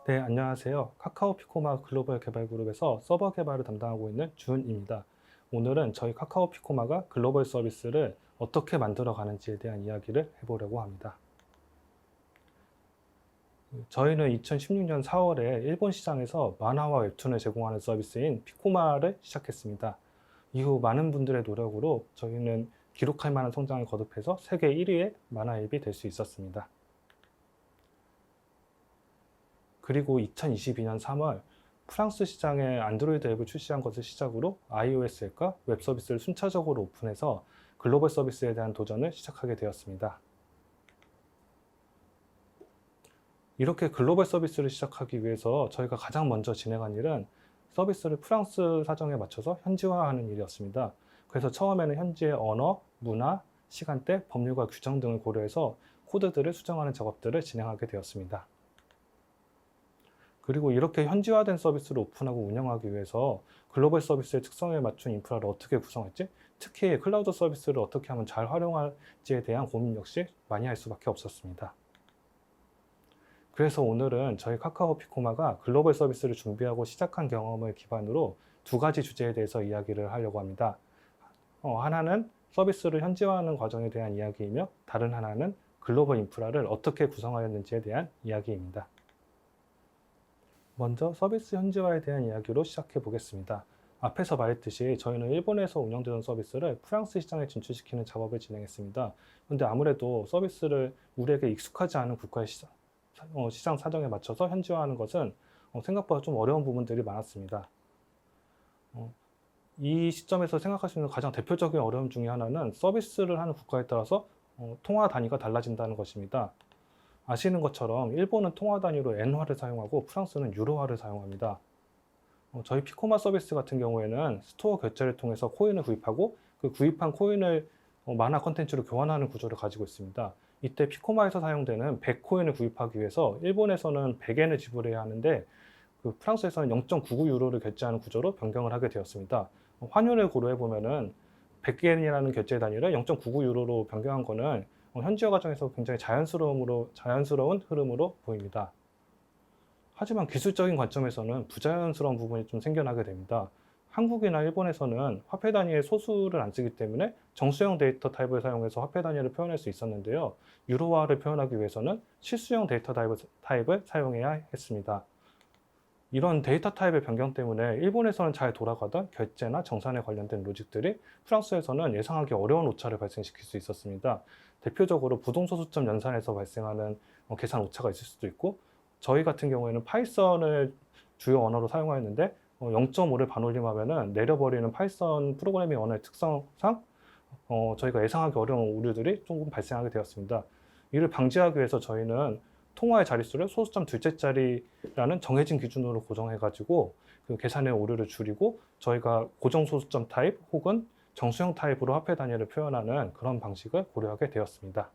네, 안녕하세요. 카카오 피코마 글로벌 개발 그룹에서 서버 개발을 담당하고 있는 준입니다. 오늘은 저희 카카오 피코마가 글로벌 서비스를 어떻게 만들어 가는지에 대한 이야기를 해보려고 합니다. 저희는 2016년 4월에 일본 시장에서 만화와 웹툰을 제공하는 서비스인 피코마를 시작했습니다. 이후 많은 분들의 노력으로 저희는 기록할 만한 성장을 거듭해서 세계 1위의 만화 앱이 될 수 있었습니다. 그리고 2022년 3월 프랑스 시장에 안드로이드 앱을 출시한 것을 시작으로 iOS 앱과 웹 서비스를 순차적으로 오픈해서 글로벌 서비스에 대한 도전을 시작하게 되었습니다. 이렇게 글로벌 서비스를 시작하기 위해서 저희가 가장 먼저 진행한 일은 서비스를 프랑스 사정에 맞춰서 현지화하는 일이었습니다. 그래서 처음에는 현지의 언어, 문화, 시간대, 법률과 규정 등을 고려해서 코드들을 수정하는 작업들을 진행하게 되었습니다. 그리고 이렇게 현지화된 서비스를 오픈하고 운영하기 위해서 글로벌 서비스의 특성에 맞춘 인프라를 어떻게 구성할지, 특히 클라우드 서비스를 어떻게 하면 잘 활용할지에 대한 고민 역시 많이 할 수밖에 없었습니다. 그래서 오늘은 저희 카카오 피코마가 글로벌 서비스를 준비하고 시작한 경험을 기반으로 두 가지 주제에 대해서 이야기를 하려고 합니다. 하나는 서비스를 현지화하는 과정에 대한 이야기이며, 다른 하나는 글로벌 인프라를 어떻게 구성하였는지에 대한 이야기입니다. 먼저 서비스 현지화에 대한 이야기로 시작해 보겠습니다. 앞에서 말했듯이 저희는 일본에서 운영되는 서비스를 프랑스 시장에 진출시키는 작업을 진행했습니다. 그런데 아무래도 서비스를 우리에게 익숙하지 않은 국가의 시장 사정에 맞춰서 현지화하는 것은 생각보다 좀 어려운 부분들이 많았습니다. 어, 이 시점에서 생각할 수 있는 가장 대표적인 어려움 중에 하나는 서비스를 하는 국가에 따라서 통화 단위가 달라진다는 것입니다. 아시는 것처럼 일본은 통화 단위로 엔화를 사용하고 프랑스는 유로화를 사용합니다. 저희 피코마 서비스 같은 경우에는 스토어 결제를 통해서 코인을 구입하고 그 구입한 코인을 만화 컨텐츠로 교환하는 구조를 가지고 있습니다. 이때 피코마에서 사용되는 100코인을 구입하기 위해서 일본에서는 100엔을 지불해야 하는데 그 프랑스에서는 0.99 유로를 결제하는 구조로 변경을 하게 되었습니다. 환율을 고려해 보면은 100엔이라는 결제 단위를 0.99 유로로 변경한 거는 현지화 과정에서 굉장히 자연스러운 흐름으로 보입니다. 하지만 기술적인 관점에서는 부자연스러운 부분이 좀 생겨나게 됩니다. 한국이나 일본에서는 화폐 단위의 소수를 안 쓰기 때문에 정수형 데이터 타입을 사용해서 화폐 단위를 표현할 수 있었는데요. 유로화를 표현하기 위해서는 실수형 데이터 타입을 사용해야 했습니다. 이런 데이터 타입의 변경 때문에 일본에서는 잘 돌아가던 결제나 정산에 관련된 로직들이 프랑스에서는 예상하기 어려운 오차를 발생시킬 수 있었습니다. 대표적으로 부동소수점 연산에서 발생하는 계산 오차가 있을 수도 있고, 저희 같은 경우에는 파이썬을 주요 언어로 사용하였는데 0.5를 반올림하면 내려버리는 파이썬 프로그래밍 언어의 특성상 저희가 예상하기 어려운 오류들이 조금 발생하게 되었습니다. 이를 방지하기 위해서 저희는 통화의 자릿수를 소수점 둘째 자리라는 정해진 기준으로 고정해가지고 그 계산의 오류를 줄이고 저희가 고정 소수점 타입 혹은 정수형 타입으로 화폐 단위를 표현하는 그런 방식을 고려하게 되었습니다.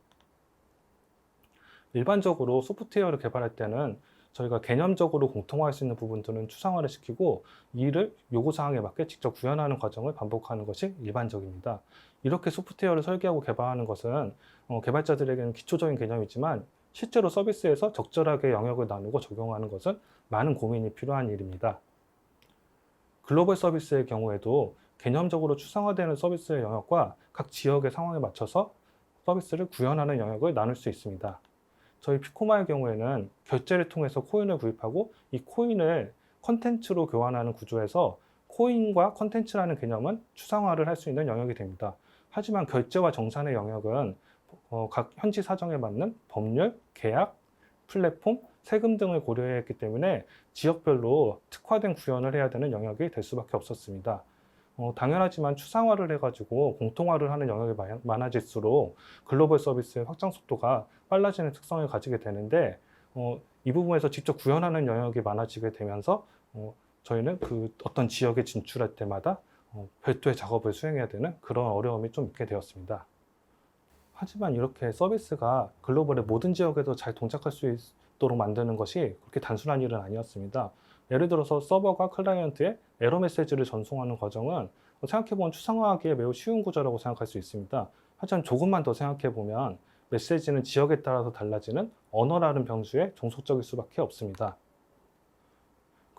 일반적으로 소프트웨어를 개발할 때는 저희가 개념적으로 공통화할 수 있는 부분들은 추상화를 시키고 이를 요구사항에 맞게 직접 구현하는 과정을 반복하는 것이 일반적입니다. 이렇게 소프트웨어를 설계하고 개발하는 것은 개발자들에게는 기초적인 개념이지만 실제로 서비스에서 적절하게 영역을 나누고 적용하는 것은 많은 고민이 필요한 일입니다. 글로벌 서비스의 경우에도 개념적으로 추상화되는 서비스의 영역과 각 지역의 상황에 맞춰서 서비스를 구현하는 영역을 나눌 수 있습니다. 저희 피코마의 경우에는 결제를 통해서 코인을 구입하고 이 코인을 컨텐츠로 교환하는 구조에서 코인과 컨텐츠라는 개념은 추상화를 할 수 있는 영역이 됩니다. 하지만 결제와 정산의 영역은 각 현지 사정에 맞는 법률, 계약, 플랫폼, 세금 등을 고려해야 했기 때문에 지역별로 특화된 구현을 해야 되는 영역이 될 수밖에 없었습니다. 당연하지만 추상화를 해가지고 공통화를 하는 영역이 많아질수록 글로벌 서비스의 확장 속도가 빨라지는 특성을 가지게 되는데 이 부분에서 직접 구현하는 영역이 많아지게 되면서 저희는 그 어떤 지역에 진출할 때마다 별도의 작업을 수행해야 되는 그런 어려움이 좀 있게 되었습니다. 하지만 이렇게 서비스가 글로벌의 모든 지역에도 잘 동작할 수 있도록 만드는 것이 그렇게 단순한 일은 아니었습니다. 예를 들어서 서버가 클라이언트에 에러 메시지를 전송하는 과정은 생각해보면 추상화하기에 매우 쉬운 구조라고 생각할 수 있습니다. 하지만 조금만 더 생각해보면 메시지는 지역에 따라서 달라지는 언어라는 변수에 종속적일 수밖에 없습니다.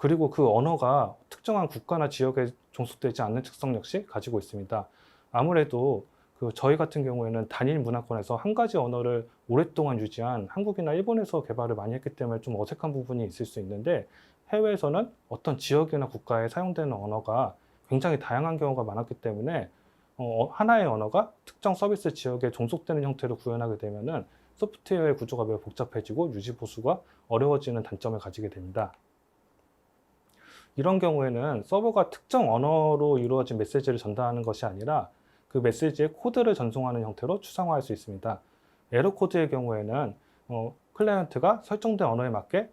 그리고 그 언어가 특정한 국가나 지역에 종속되지 않는 특성 역시 가지고 있습니다. 아무래도 저희 같은 경우에는 단일 문화권에서 한 가지 언어를 오랫동안 유지한 한국이나 일본에서 개발을 많이 했기 때문에 좀 어색한 부분이 있을 수 있는데, 해외에서는 어떤 지역이나 국가에 사용되는 언어가 굉장히 다양한 경우가 많았기 때문에 하나의 언어가 특정 서비스 지역에 종속되는 형태로 구현하게 되면은 소프트웨어의 구조가 매우 복잡해지고 유지 보수가 어려워지는 단점을 가지게 됩니다. 이런 경우에는 서버가 특정 언어로 이루어진 메시지를 전달하는 것이 아니라 그 메시지의 코드를 전송하는 형태로 추상화할 수 있습니다. 에러 코드의 경우에는 클라이언트가 설정된 언어에 맞게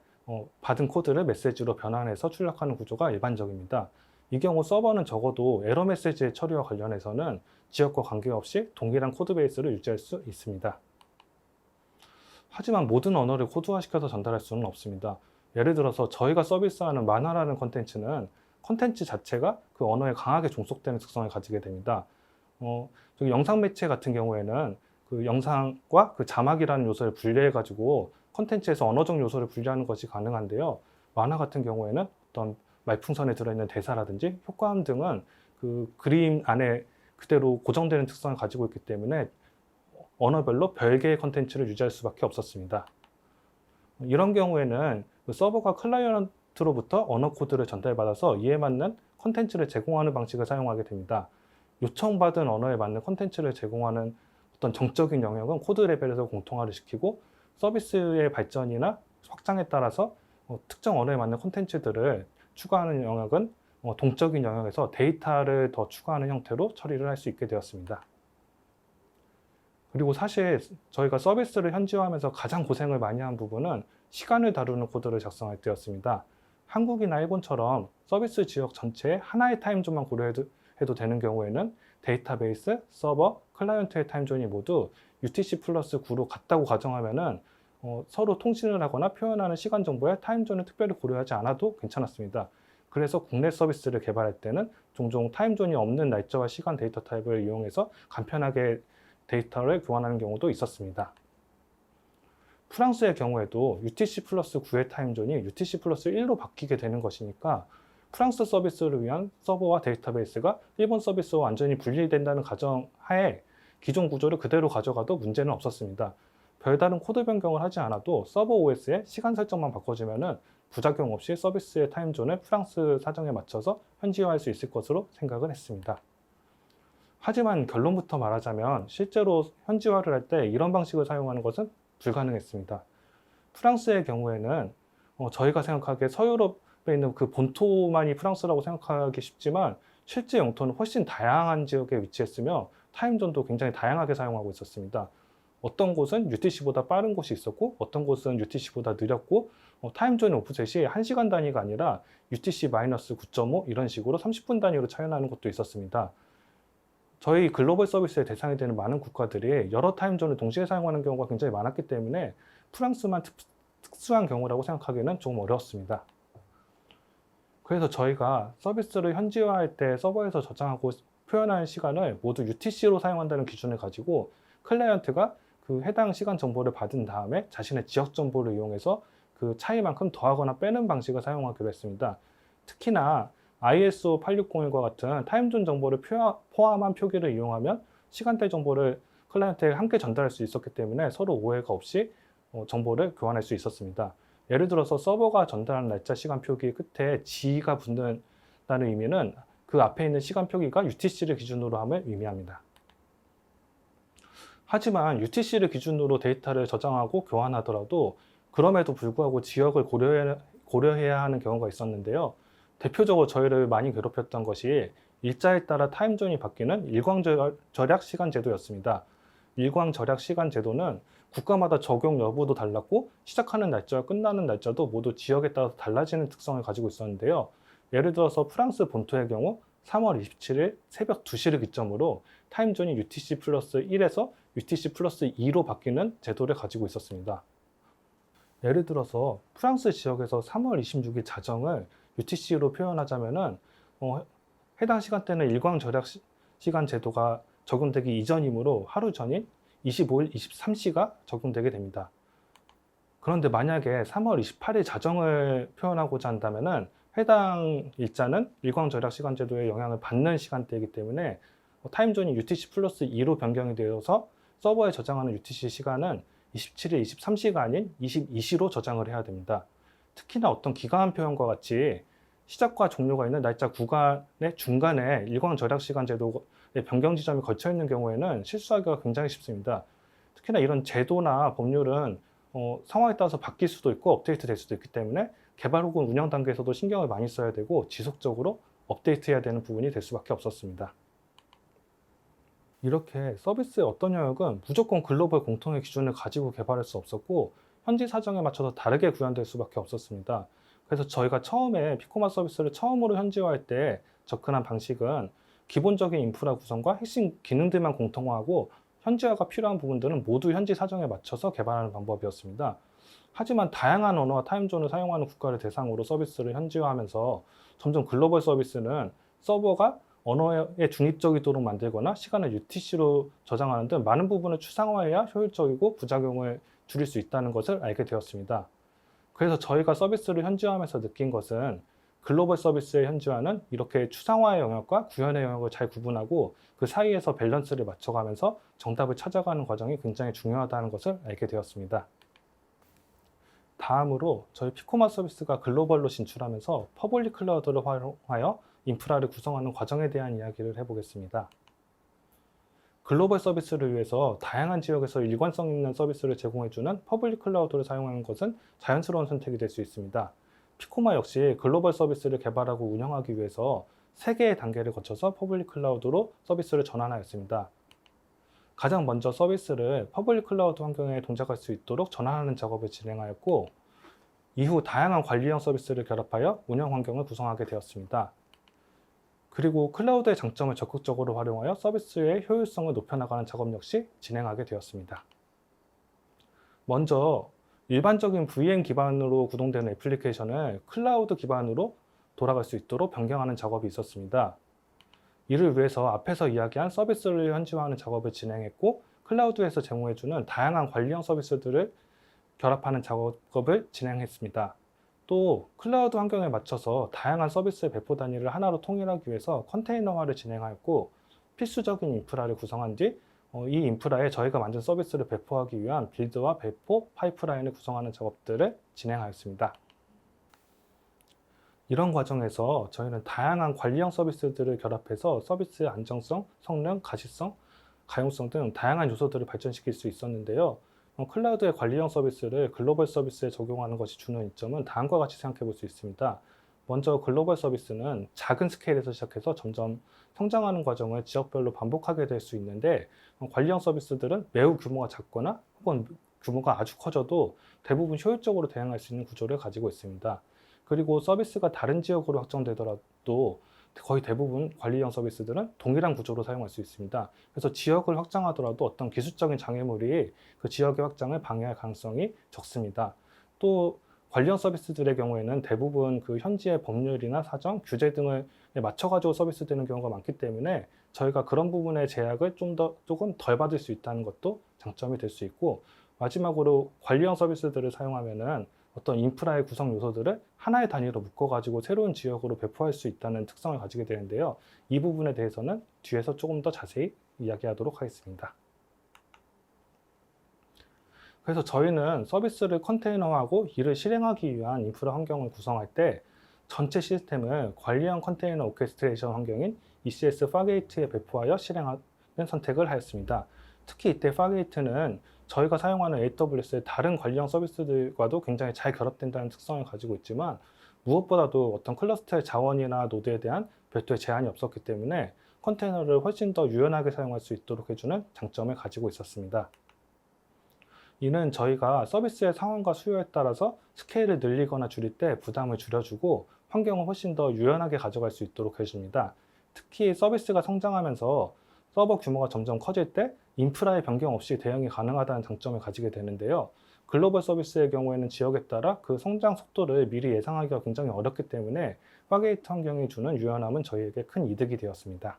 받은 코드를 메시지로 변환해서 출력하는 구조가 일반적입니다. 이 경우 서버는 적어도 에러 메시지의 처리와 관련해서는 지역과 관계없이 동일한 코드 베이스를 유지할 수 있습니다. 하지만 모든 언어를 코드화시켜서 전달할 수는 없습니다. 예를 들어서 저희가 서비스하는 만화라는 콘텐츠는 콘텐츠 자체가 그 언어에 강하게 종속되는 특성을 가지게 됩니다. 저기 영상 매체 같은 경우에는 그 영상과 그 자막이라는 요소를 분리해가지고 콘텐츠에서 언어적 요소를 분리하는 것이 가능한데요. 만화 같은 경우에는 어떤 말풍선에 들어있는 대사라든지 효과음 등은 그 그림 안에 그대로 고정되는 특성을 가지고 있기 때문에 언어별로 별개의 콘텐츠를 유지할 수밖에 없었습니다. 이런 경우에는 그 서버가 클라이언트로부터 언어 코드를 전달받아서 이에 맞는 콘텐츠를 제공하는 방식을 사용하게 됩니다. 요청받은 언어에 맞는 콘텐츠를 제공하는 어떤 정적인 영역은 코드 레벨에서 공통화를 시키고, 서비스의 발전이나 확장에 따라서 특정 언어에 맞는 콘텐츠들을 추가하는 영역은 동적인 영역에서 데이터를 더 추가하는 형태로 처리를 할 수 있게 되었습니다. 그리고 사실 저희가 서비스를 현지화하면서 가장 고생을 많이 한 부분은 시간을 다루는 코드를 작성할 때였습니다. 한국이나 일본처럼 서비스 지역 전체에 하나의 타임존만 고려해도 되는 경우에는 데이터베이스, 서버, 클라이언트의 타임존이 모두 UTC 플러스 9로 같다고 가정하면은 서로 통신을 하거나 표현하는 시간 정보에 타임존을 특별히 고려하지 않아도 괜찮았습니다. 그래서 국내 서비스를 개발할 때는 종종 타임존이 없는 날짜와 시간 데이터 타입을 이용해서 간편하게 데이터를 교환하는 경우도 있었습니다. 프랑스의 경우에도 UTC 플러스 9의 타임존이 UTC 플러스 1로 바뀌게 되는 것이니까 프랑스 서비스를 위한 서버와 데이터베이스가 일본 서비스와 완전히 분리된다는 가정하에 기존 구조를 그대로 가져가도 문제는 없었습니다. 별다른 코드 변경을 하지 않아도 서버 OS의 시간 설정만 바꿔주면은 부작용 없이 서비스의 타임존을 프랑스 사정에 맞춰서 현지화할 수 있을 것으로 생각을 했습니다. 하지만 결론부터 말하자면 실제로 현지화를 할 때 이런 방식을 사용하는 것은 불가능했습니다. 프랑스의 경우에는 저희가 생각하기에 서유럽에 있는 그 본토만이 프랑스라고 생각하기 쉽지만 실제 영토는 훨씬 다양한 지역에 위치했으며 타임존도 굉장히 다양하게 사용하고 있었습니다. 어떤 곳은 UTC보다 빠른 곳이 있었고 어떤 곳은 UTC보다 느렸고 타임존 오프셋이 1시간 단위가 아니라 UTC-9.5 이런 식으로 30분 단위로 차이나는 것도 있었습니다. 저희 글로벌 서비스의 대상이 되는 많은 국가들이 여러 타임존을 동시에 사용하는 경우가 굉장히 많았기 때문에 프랑스만 특수한 경우라고 생각하기는 조금 어려웠습니다. 그래서 저희가 서비스를 현지화할 때 서버에서 저장하고 표현하는 시간을 모두 UTC로 사용한다는 기준을 가지고 클라이언트가 그 해당 시간 정보를 받은 다음에 자신의 지역 정보를 이용해서 그 차이만큼 더하거나 빼는 방식을 사용하기로 했습니다. 특히나 ISO 8601과 같은 타임존 정보를 포함한 표기를 이용하면 시간대 정보를 클라이언트에 함께 전달할 수 있었기 때문에 서로 오해가 없이 정보를 교환할 수 있었습니다. 예를 들어서 서버가 전달하는 날짜 시간 표기 끝에 G가 붙는다는 의미는 그 앞에 있는 시간 표기가 UTC를 기준으로 함을 의미합니다. 하지만 UTC를 기준으로 데이터를 저장하고 교환하더라도 그럼에도 불구하고 지역을 고려해야 하는 경우가 있었는데요. 대표적으로 저희를 많이 괴롭혔던 것이 일자에 따라 타임존이 바뀌는 일광절약 시간 제도였습니다. 일광절약 시간 제도는 국가마다 적용 여부도 달랐고 시작하는 날짜와 끝나는 날짜도 모두 지역에 따라서 달라지는 특성을 가지고 있었는데요. 예를 들어서 프랑스 본토의 경우 3월 27일 새벽 2시를 기점으로 타임존이 UTC 플러스 1에서 UTC 플러스 2로 바뀌는 제도를 가지고 있었습니다. 예를 들어서 프랑스 지역에서 3월 26일 자정을 UTC로 표현하자면은 해당 시간대는 일광절약 시간 제도가 적용되기 이전이므로 하루 전인 25일 23시가 적용되게 됩니다. 그런데 만약에 3월 28일 자정을 표현하고자 한다면은 해당 일자는 일광 절약 시간 제도의 영향을 받는 시간대이기 때문에 타임존이 UTC 플러스 2로 변경이 되어서 서버에 저장하는 UTC 시간은 27일 23시가 아닌 22시로 저장을 해야 됩니다. 특히나 어떤 기간 표현과 같이 시작과 종료가 있는 날짜 구간의 중간에 일광 절약 시간 제도의 변경 지점이 걸쳐 있는 경우에는 실수하기가 굉장히 쉽습니다. 특히나 이런 제도나 법률은 상황에 따라서 바뀔 수도 있고 업데이트 될 수도 있기 때문에 개발 혹은 운영 단계에서도 신경을 많이 써야 되고 지속적으로 업데이트해야 되는 부분이 될 수밖에 없었습니다. 이렇게 서비스의 어떤 영역은 무조건 글로벌 공통의 기준을 가지고 개발할 수 없었고 현지 사정에 맞춰서 다르게 구현될 수밖에 없었습니다. 그래서 저희가 처음에 피코마 서비스를 처음으로 현지화할 때 접근한 방식은 기본적인 인프라 구성과 핵심 기능들만 공통화하고 현지화가 필요한 부분들은 모두 현지 사정에 맞춰서 개발하는 방법이었습니다. 하지만 다양한 언어와 타임존을 사용하는 국가를 대상으로 서비스를 현지화하면서 점점 글로벌 서비스는 서버가 언어에 중립적이도록 만들거나 시간을 UTC로 저장하는 등 많은 부분을 추상화해야 효율적이고 부작용을 줄일 수 있다는 것을 알게 되었습니다. 그래서 저희가 서비스를 현지화하면서 느낀 것은 글로벌 서비스의 현지화는 이렇게 추상화의 영역과 구현의 영역을 잘 구분하고 그 사이에서 밸런스를 맞춰가면서 정답을 찾아가는 과정이 굉장히 중요하다는 것을 알게 되었습니다. 다음으로 저희 피코마 서비스가 글로벌로 진출하면서 퍼블릭 클라우드를 활용하여 인프라를 구성하는 과정에 대한 이야기를 해보겠습니다. 글로벌 서비스를 위해서 다양한 지역에서 일관성 있는 서비스를 제공해주는 퍼블릭 클라우드를 사용하는 것은 자연스러운 선택이 될 수 있습니다. 피코마 역시 글로벌 서비스를 개발하고 운영하기 위해서 3개의 단계를 거쳐서 퍼블릭 클라우드로 서비스를 전환하였습니다. 가장 먼저 서비스를 퍼블릭 클라우드 환경에 동작할 수 있도록 전환하는 작업을 진행하였고 이후 다양한 관리형 서비스를 결합하여 운영 환경을 구성하게 되었습니다. 그리고 클라우드의 장점을 적극적으로 활용하여 서비스의 효율성을 높여나가는 작업 역시 진행하게 되었습니다. 먼저 일반적인 VM 기반으로 구동되는 애플리케이션을 클라우드 기반으로 돌아갈 수 있도록 변경하는 작업이 있었습니다. 이를 위해서 앞에서 이야기한 서비스를 현지화하는 작업을 진행했고 클라우드에서 제공해주는 다양한 관리형 서비스들을 결합하는 작업을 진행했습니다. 또 클라우드 환경에 맞춰서 다양한 서비스의 배포 단위를 하나로 통일하기 위해서 컨테이너화를 진행하였고 필수적인 인프라를 구성한 뒤 이 인프라에 저희가 만든 서비스를 배포하기 위한 빌드와 배포 파이프라인을 구성하는 작업들을 진행하였습니다. 이런 과정에서 저희는 다양한 관리형 서비스들을 결합해서 서비스의 안정성, 성능, 가시성, 가용성 등 다양한 요소들을 발전시킬 수 있었는데요. 클라우드의 관리형 서비스를 글로벌 서비스에 적용하는 것이 주는 이점은 다음과 같이 생각해 볼 수 있습니다. 먼저 글로벌 서비스는 작은 스케일에서 시작해서 점점 성장하는 과정을 지역별로 반복하게 될 수 있는데 관리형 서비스들은 매우 규모가 작거나 혹은 규모가 아주 커져도 대부분 효율적으로 대응할 수 있는 구조를 가지고 있습니다. 그리고 서비스가 다른 지역으로 확장되더라도 거의 대부분 관리형 서비스들은 동일한 구조로 사용할 수 있습니다. 그래서 지역을 확장하더라도 어떤 기술적인 장애물이 그 지역의 확장을 방해할 가능성이 적습니다. 또 관리형 서비스들의 경우에는 대부분 그 현지의 법률이나 사정, 규제 등을 맞춰가지고 서비스되는 경우가 많기 때문에 저희가 그런 부분의 제약을 조금 덜 받을 수 있다는 것도 장점이 될 수 있고 마지막으로 관리형 서비스들을 사용하면은 어떤 인프라의 구성 요소들을 하나의 단위로 묶어가지고 새로운 지역으로 배포할 수 있다는 특성을 가지게 되는데요. 이 부분에 대해서는 뒤에서 조금 더 자세히 이야기하도록 하겠습니다. 그래서 저희는 서비스를 컨테이너화하고 이를 실행하기 위한 인프라 환경을 구성할 때 전체 시스템을 관리형 컨테이너 오케스트레이션 환경인 ECS 파게이트에 배포하여 실행하는 선택을 하였습니다. 특히 이때 파게이트는 저희가 사용하는 AWS의 다른 관리형 서비스들과도 굉장히 잘 결합된다는 특성을 가지고 있지만 무엇보다도 어떤 클러스터의 자원이나 노드에 대한 별도의 제한이 없었기 때문에 컨테이너를 훨씬 더 유연하게 사용할 수 있도록 해주는 장점을 가지고 있었습니다. 이는 저희가 서비스의 상황과 수요에 따라서 스케일을 늘리거나 줄일 때 부담을 줄여주고 환경을 훨씬 더 유연하게 가져갈 수 있도록 해줍니다. 특히 서비스가 성장하면서 서버 규모가 점점 커질 때 인프라의 변경 없이 대응이 가능하다는 장점을 가지게 되는데요. 글로벌 서비스의 경우에는 지역에 따라 그 성장 속도를 미리 예상하기가 굉장히 어렵기 때문에 파게이트 환경이 주는 유연함은 저희에게 큰 이득이 되었습니다.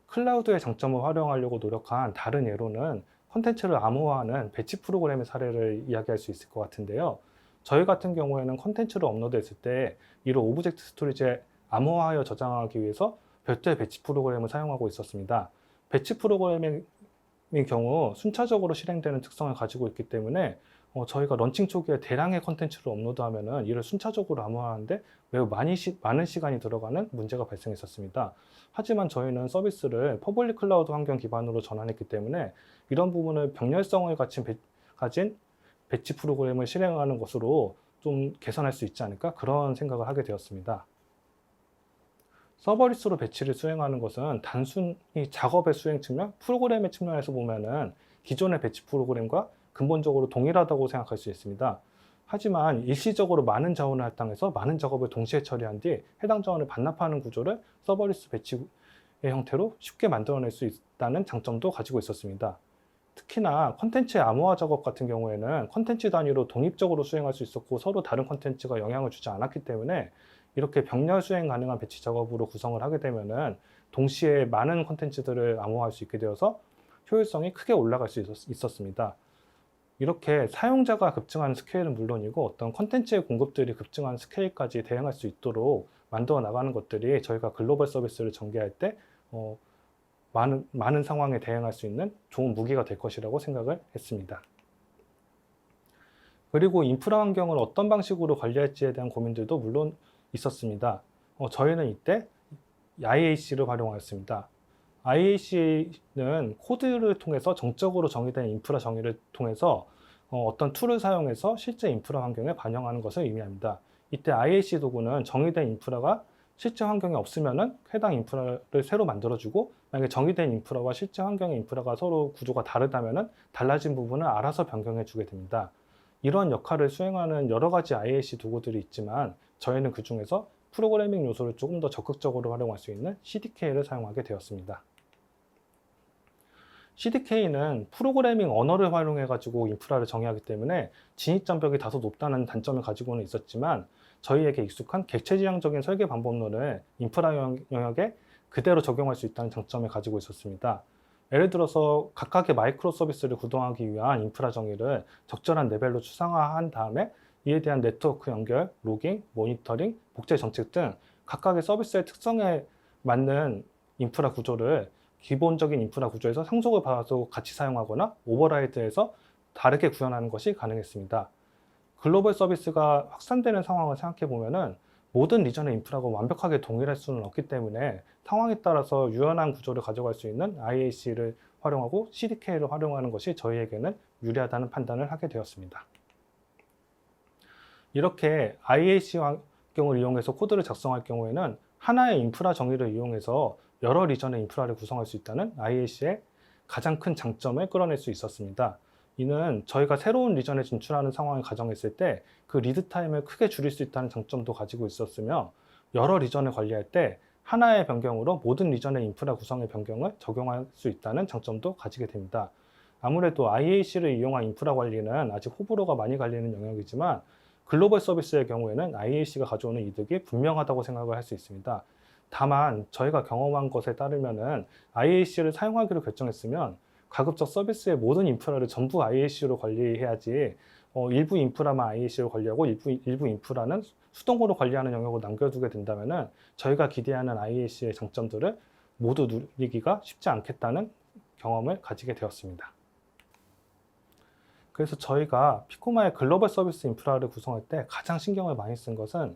클라우드의 장점을 활용하려고 노력한 다른 예로는 콘텐츠를 암호화하는 배치 프로그램의 사례를 이야기할 수 있을 것 같은데요. 저희 같은 경우에는 컨텐츠를 업로드했을 때 이를 오브젝트 스토리지에 암호화하여 저장하기 위해서 별도의 배치 프로그램을 사용하고 있었습니다. 배치 프로그램의 경우 순차적으로 실행되는 특성을 가지고 있기 때문에 저희가 런칭 초기에 대량의 컨텐츠를 업로드하면은 이를 순차적으로 암호화하는데 매우 많은 시간이 들어가는 문제가 발생했었습니다. 하지만 저희는 서비스를 퍼블릭 클라우드 환경 기반으로 전환했기 때문에 이런 부분을 병렬성을 가진 배치 프로그램을 실행하는 것으로 좀 개선할 수 있지 않을까 그런 생각을 하게 되었습니다. 서버리스로 배치를 수행하는 것은 단순히 작업의 수행 측면, 프로그램의 측면에서 보면은 기존의 배치 프로그램과 근본적으로 동일하다고 생각할 수 있습니다. 하지만 일시적으로 많은 자원을 할당해서 많은 작업을 동시에 처리한 뒤 해당 자원을 반납하는 구조를 서버리스 배치의 형태로 쉽게 만들어낼 수 있다는 장점도 가지고 있었습니다. 특히나 컨텐츠의 암호화 작업 같은 경우에는 컨텐츠 단위로 독립적으로 수행할 수 있었고 서로 다른 컨텐츠가 영향을 주지 않았기 때문에 이렇게 병렬 수행 가능한 배치 작업으로 구성을 하게 되면은 동시에 많은 컨텐츠들을 암호화할 수 있게 되어서 효율성이 크게 올라갈 수 있었습니다. 이렇게 사용자가 급증하는 스케일은 물론이고 어떤 컨텐츠의 공급들이 급증하는 스케일까지 대응할 수 있도록 만들어 나가는 것들이 저희가 글로벌 서비스를 전개할 때 많은 상황에 대응할 수 있는 좋은 무기가 될 것이라고 생각을 했습니다. 그리고 인프라 환경을 어떤 방식으로 관리할지에 대한 고민들도 물론 있었습니다. 저희는 이때 IAC를 활용하였습니다. IAC는 코드를 통해서 정적으로 정의된 인프라 정의를 통해서 어떤 툴을 사용해서 실제 인프라 환경에 반영하는 것을 의미합니다. 이때 IAC 도구는 정의된 인프라가 실제 환경에 없으면은 해당 인프라를 새로 만들어주고 만약에 정의된 인프라와 실제 환경의 인프라가 서로 구조가 다르다면은 달라진 부분을 알아서 변경해 주게 됩니다. 이런 역할을 수행하는 여러 가지 IAC 도구들이 있지만 저희는 그 중에서 프로그래밍 요소를 조금 더 적극적으로 활용할 수 있는 CDK를 사용하게 되었습니다. CDK는 프로그래밍 언어를 활용해 가지고 인프라를 정의하기 때문에 진입 장벽이 다소 높다는 단점을 가지고는 있었지만 저희에게 익숙한 객체지향적인 설계 방법론을 인프라 영역에 그대로 적용할 수 있다는 장점을 가지고 있었습니다. 예를 들어서 각각의 마이크로 서비스를 구동하기 위한 인프라 정의를 적절한 레벨로 추상화한 다음에 이에 대한 네트워크 연결, 로깅, 모니터링, 복제 정책 등 각각의 서비스의 특성에 맞는 인프라 구조를 기본적인 인프라 구조에서 상속을 받아서 같이 사용하거나 오버라이드해서 다르게 구현하는 것이 가능했습니다. 글로벌 서비스가 확산되는 상황을 생각해 보면은 모든 리전의 인프라가 완벽하게 동일할 수는 없기 때문에 상황에 따라서 유연한 구조를 가져갈 수 있는 IAC를 활용하고 CDK를 활용하는 것이 저희에게는 유리하다는 판단을 하게 되었습니다. 이렇게 IAC 환경을 이용해서 코드를 작성할 경우에는 하나의 인프라 정의를 이용해서 여러 리전의 인프라를 구성할 수 있다는 IAC의 가장 큰 장점을 끌어낼 수 있었습니다. 이는 저희가 새로운 리전에 진출하는 상황을 가정했을 때 그 리드 타임을 크게 줄일 수 있다는 장점도 가지고 있었으며 여러 리전을 관리할 때 하나의 변경으로 모든 리전의 인프라 구성의 변경을 적용할 수 있다는 장점도 가지게 됩니다. 아무래도 IAC를 이용한 인프라 관리는 아직 호불호가 많이 갈리는 영역이지만 글로벌 서비스의 경우에는 IAC가 가져오는 이득이 분명하다고 생각을 할 수 있습니다. 다만 저희가 경험한 것에 따르면은 IAC를 사용하기로 결정했으면 가급적 서비스의 모든 인프라를 전부 IAC로 관리해야지 일부 인프라만 IAC로 관리하고 일부 인프라는 수동으로 관리하는 영역을 남겨두게 된다면은 저희가 기대하는 IAC의 장점들을 모두 누리기가 쉽지 않겠다는 경험을 가지게 되었습니다. 그래서 저희가 피코마의 글로벌 서비스 인프라를 구성할 때 가장 신경을 많이 쓴 것은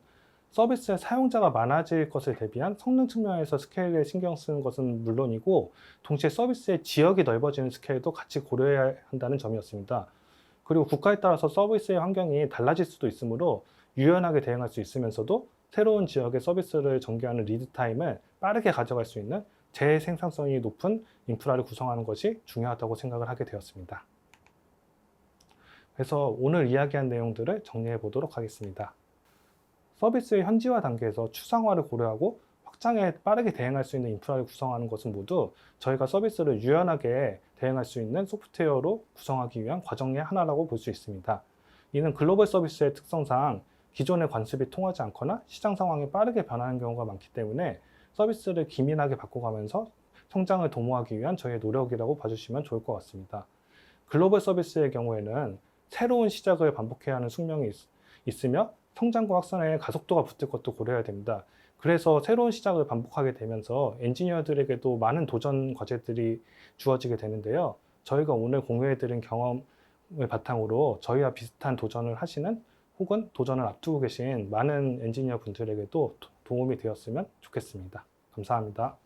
서비스의 사용자가 많아질 것을 대비한 성능 측면에서 스케일에 신경 쓰는 것은 물론이고 동시에 서비스의 지역이 넓어지는 스케일도 같이 고려해야 한다는 점이었습니다. 그리고 국가에 따라서 서비스의 환경이 달라질 수도 있으므로 유연하게 대응할 수 있으면서도 새로운 지역의 서비스를 전개하는 리드 타임을 빠르게 가져갈 수 있는 재생산성이 높은 인프라를 구성하는 것이 중요하다고 생각을 하게 되었습니다. 그래서 오늘 이야기한 내용들을 정리해 보도록 하겠습니다. 서비스의 현지화 단계에서 추상화를 고려하고 확장에 빠르게 대응할 수 있는 인프라를 구성하는 것은 모두 저희가 서비스를 유연하게 대응할 수 있는 소프트웨어로 구성하기 위한 과정의 하나라고 볼 수 있습니다. 이는 글로벌 서비스의 특성상 기존의 관습이 통하지 않거나 시장 상황이 빠르게 변하는 경우가 많기 때문에 서비스를 기민하게 바꿔가면서 성장을 도모하기 위한 저희의 노력이라고 봐주시면 좋을 것 같습니다. 글로벌 서비스의 경우에는 새로운 시작을 반복해야 하는 숙명이 있으며 성장과 확산에 가속도가 붙을 것도 고려해야 됩니다. 그래서 새로운 시작을 반복하게 되면서 엔지니어들에게도 많은 도전 과제들이 주어지게 되는데요. 저희가 오늘 공유해드린 경험을 바탕으로 저희와 비슷한 도전을 하시는 혹은 도전을 앞두고 계신 많은 엔지니어 분들에게도 도움이 되었으면 좋겠습니다. 감사합니다.